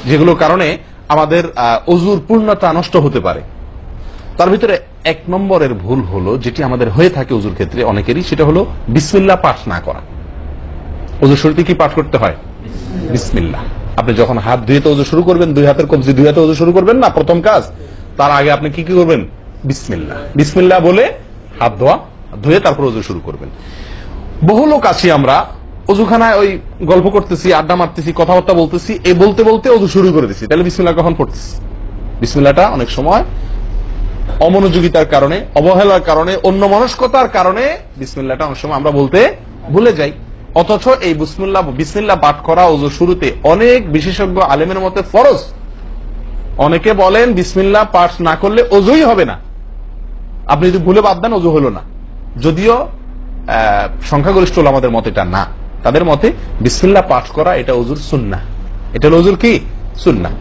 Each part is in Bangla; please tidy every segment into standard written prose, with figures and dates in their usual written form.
যেগুলোর কারণে আমাদের অজুর পূর্ণতা নষ্ট হতে পারে। তার ভিতরে 1 নম্বরের ভুল হলো, যেটি আমাদের হয়ে থাকে অজুর ক্ষেত্রে অনেকেরই, সেটা হলো বিসমিল্লাহ পাঠ না করা। অজুর শুরুতে কি পাঠ করতে হয়? বিসমিল্লাহ। আপনি যখন হাত ধুয়ে তো অজু শুরু করবেন, 2 হাতের কবজি 2 হাতে অজু শুরু করবেন না, প্রথম কাজ। তার আগে আপনি কি করবেন? বিসমিল্লাহ। বিসমিল্লাহ বলে হাত ধুয়ে তারপর অজু শুরু করবেন। বহু লোক আছি আমরা, অজুখানায় ওই গল্প করতেছি, আড্ডা মারতেছি, কথাবার্তা বলতেছি, এই বলতে বলতে অজু শুরু করে দিচ্ছি। তাহলে বিসমিল্লাহ কখন পড়তেছি? বিসমিল্লাহটা অনেক সময় অমনোযোগিতার কারণে, অবহেলার কারণে, অন্যমনস্কতার কারণে বিসমিল্লাহটা অনেক সময় আমরা বলতে ভুলে যাই। অথচ এই বিসমিল্লাহ পাঠ করা অজু শুরুতে অনেক বিশেষজ্ঞ আলেমের মতে ফরজ। অনেকে বলেন বিসমিল্লাহ পাঠ না করলে অজুই হবে না, আপনি যদি ভুলে বাদ দেন অজু হলো না। যদিও সংখ্যাগরিষ্ঠ আমাদের মতে এটা না, তাদের মতে বিসমিল্লাহ পাঠ করা এটা অজুর সুন্নাহ। এটা হলো অজুর কি? সুন্নাহ।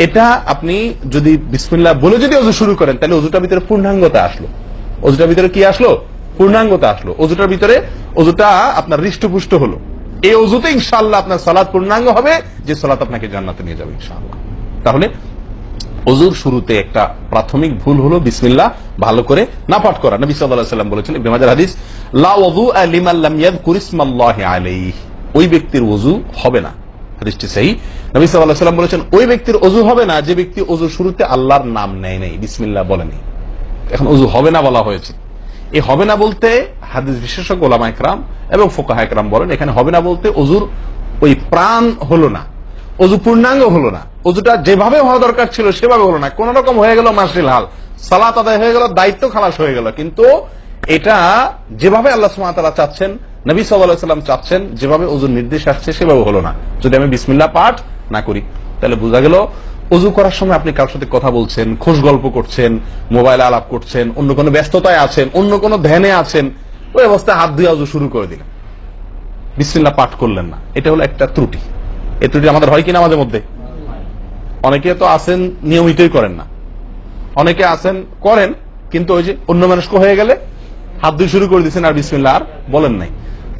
এটা আপনি যদি বিসমিল্লাহ বলে যদি অজু শুরু করেন, তাহলে অজুটার ভিতরে পূর্ণাঙ্গতা আসলো। অজুটার ভিতরে কি আসলো? পূর্ণাঙ্গতা আসলো। অজুটার ভিতরে অজুটা আপনার হৃষ্টপুষ্ট হলো। এই অজুতে ইনশাআল্লাহ আপনার সালাত পূর্ণাঙ্গ হবে, যে সালাত আপনাকে জান্নাতে নিয়ে যাবে ইনশাআল্লাহ। তাহলে অজুর শুরুতে একটা প্রাথমিক ভুল হলো বিসমিল্লাহ ভালো করে না পাঠ করা। নবী সাল্লাল্লাহু আলাইহি ওয়াসাল্লাম বলেছেন, ইবনে মাজাহ হাদিস, লা ওযুআ লিমান লাম ইয়াযকুর ইসমাল্লাহি আলাইহি, ওই ব্যক্তির ওযু হবে না। হাদিসটি সহিহ। নবী সাল্লাল্লাহু আলাইহি ওয়াসাল্লাম বলেছেন, ওই ব্যক্তির ওযু হবে না যে ব্যক্তি ওযুর শুরুতে আল্লাহর নাম নেয় নাই, বিসমিল্লাহ বলেনি। এখন ওযু হবে না বলা হয়েছে। এই হবে না বলতে হাদিস বিশেষজ্ঞ উলামায়ে কেরাম এবং ফুকাহায়ে কেরাম বলেন, এখানে হবে না বলতে ওযুর ওই প্রাণ হলো না, অজু পূর্ণাঙ্গ হলো না, অজুটা যেভাবে হওয়া দরকার ছিল সেভাবে হলো না। কোন রকম হয়ে গেল মাসরিল হাল, সালাত আদায় হয়ে গেল, দায়িত্ব খালাস হয়ে গেল, কিন্তু এটা যেভাবে আল্লাহ সুবহানাহু ওয়া তাআলা চাচ্ছেন, নবী সাল্লাল্লাহু আলাইহি ওয়াসাল্লাম চাচ্ছেন, যেভাবে অজুর নির্দেশ আসছে সেভাবে হলো না। যদি আমি বিসমিল্লাহ পাঠ না করি, তাহলে বোঝা গেল অজু করার সময় আপনি কারোর সাথে কথা বলছেন, খোশ গল্প করছেন, মোবাইলে আলাপ করছেন, অন্য কোনো ব্যস্ততায় আছেন, অন্য কোনো ধ্যানে আছেন, ওই অবস্থায় হাত ধুয়ে অজু শুরু করে দিলেন, বিসমিল্লাহ পাঠ করলেন না। এটা হলো একটা ত্রুটি। এই ত্রুটি আমাদের হয় কিনা আমাদের মধ্যে? অনেকে তো আছেন নিয়মিতই করেন না, অনেকে আছেন করেন, কিন্তু ওই যে অন্য মানুষ হয়ে গেলে হাত ধুয়ে শুরু করে দিচ্ছেন আর বিসমিল্লাহ আর বলেন নাই।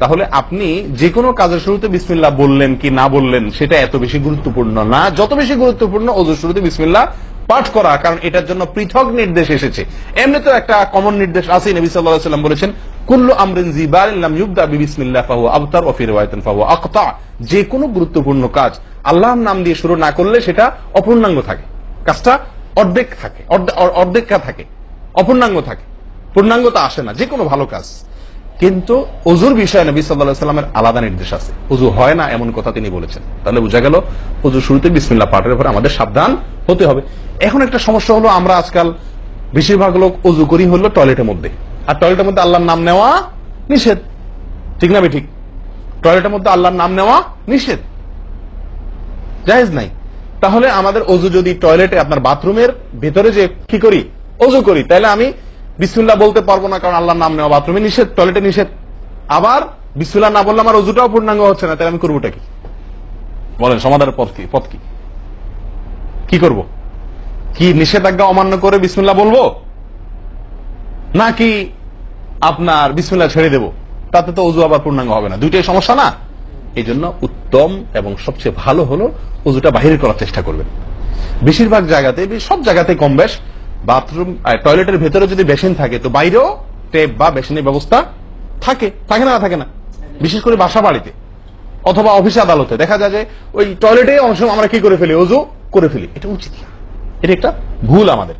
তাহলে আপনি যে কোনো কাজের শুরুতে বিসমিল্লাহ বললেন কি না বললেন সেটা এত বেশি গুরুত্বপূর্ণ না, যত বেশি গুরুত্বপূর্ণ ওযুর শুরুতে বিসমিল্লাহ পাঠ করা, কারণ এটার জন্য পৃথক নির্দেশ এসেছে। এমনি তো একটা কমন নির্দেশ আছে, নবী সাল্লাল্লাহু আলাইহি ওয়াসাল্লাম বলেছেন, কুল্লু আমরিন যিবারিন লাম ইউবদা বিবিসমিল্লাহ ফাহুয়া আবতার ওয়া ফি রিওয়ায়াতিন ফাহুয়া আকতা। যে কোনো গুরুত্বপূর্ণ কাজ আল্লাহর নাম দিয়ে শুরু না করলে সেটা অপূর্ণাঙ্গ থাকে, কাজটা অর্ধেক থাকে, অর্ধেকা থাকে, অপূর্ণাঙ্গ থাকে, পূর্ণাঙ্গতা আসে না যে কোনো ভালো কাজ। কিন্তু ওযুর বিষয়ে নবী সাল্লাল্লাহু আলাইহি ওয়াসাল্লামের আলাদা নির্দেশ আছে, ওযু হয় না এমন কথা তিনি বলেছেন। তাহলে বোঝা গেল ওযুর শুরুতে বিসমিল্লাহ পাঠের উপর আমাদের সাবধান হতে হবে। এখন একটা সমস্যা হলো, আমরা আজকাল বেশিরভাগ লোক ওযু করি হলো টয়লেটের মধ্যে, আর টয়লেটের মধ্যে আল্লাহর নাম নেওয়া নিষেধ, ঠিক না? ঠিক, টয়লেটের মধ্যে আল্লাহর নাম নেওয়া নিষেধ, জায়েজ নাই। তাহলে আমাদের ওযু যদি টয়লেটে আপনার বাথরুমের ভেতরে যে কি করি ওযু করি, তাহলে আমি বিসমিল্লাহ বলতে পারবো না, কারণ আল্লাহর নাম নেওয়া বাথরুমে নিষেধ, টয়লেটে নিষেধ। আবার বিসমিল্লাহ না বললে আমার ওযুটাও পূর্ণাঙ্গ হচ্ছে না, তাহলে আমি করবোটা কি? বলেন, সমাধানের পথ কি? কি করব? কি নিষেধাজ্ঞা অমান্য করে বিসমিল্লাহ বলবো, নাকি আপনার বিসমিল্লাহ ছেড়ে দেব? তাতে তো ওযু আবার পূর্ণাঙ্গ হবে না, দুইটাই সমস্যা না? এই জন্য উত্তম এবং সবচেয়ে ভালো হলো ওযুটা বাহিরে করার চেষ্টা করবেন। বেশিরভাগ জায়গাতে, সব জায়গাতে কম বেশ, বাথরুম টয়লেটের ভেতরে যদি বেসিন থাকে, তো বাইরেও টেপ বা বেসিনের ব্যবস্থা থাকে, থাকে না? থাকে না? বিশেষ করে বাসা বাড়িতে অথবা অফিস আদালতে দেখা যায় যে ওই টয়লেটে অনেক সময় আমরা কি করে ফেলি, ওযু করে ফেলি। এটা উচিত না, এটা একটা ভুল আমাদের।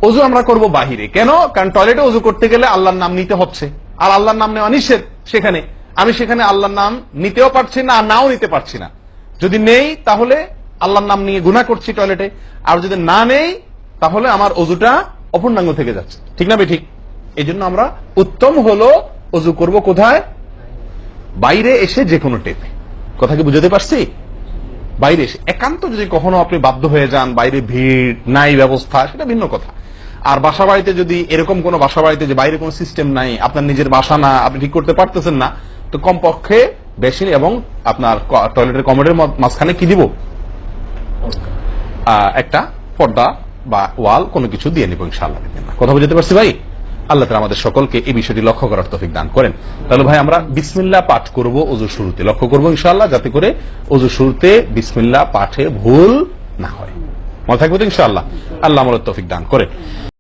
ওযু আমরা করব বাহিরে। কেন? কারণ টয়লেটে ওযু করতে গেলে আল্লাহর নাম নিতে হচ্ছে, আর আল্লাহর নাম নেওয়া নিষেধ। সেখানে আমি আল্লাহর নাম নিতেও পারছি না, আর নাও নিতে পারছি না। যদি নেই তাহলে আল্লাহর নাম নিয়ে গুনাহ করছি টয়লেটে, আর যদি না নেই তাহলে আমার ওযুটা অপূর্ণাঙ্গ থেকে যাচ্ছে, ঠিক না? ঠিক। এই জন্য আমরা উত্তম হলো ওযু করব কোথায়? বাইরে এসে যে কোনো টেপে। কথা কি বুঝতে পারছি? বাইরে এসে। একান্ত যদি কখনো আপনি বাধ্য হয়ে যান, বাইরে ভিড় নাই, ব্যবস্থা, সেটা ভিন্ন কথা। আর বাসা বাড়িতে যদি এরকম কোন বাসা বাড়িতে যে বাইরে কোনো সিস্টেম নাই, আপনার নিজের বাসা না, আপনি ঠিক করতে পারতেছেন না, তো কমপক্ষে বেসিন এবং আপনার টয়লেটের কমোডের মাঝখানে কি দিব? একটা পর্দা বা ওয়াল কোনো কিছু দিয়ে নিব ইনশাআল্লাহ। কথা বুঝতে পারছি ভাই? আল্লাহ তাআলা আমাদের সকলকে এই বিষয়টি লক্ষ্য করার তৌফিক দান করেন। তাহলে ভাই আমরা বিসমিল্লাহ পাঠ করব ওযুর শুরুতে, লক্ষ্য করব ইনশাআল্লাহ যাতে করে ওযুর শুরুতে বিসমিল্লাহ পাঠে ভুল না হয়। মনে থাকবে তো ইনশাআল্লাহ। আল্লাহ আমাদের তৌফিক দান করে।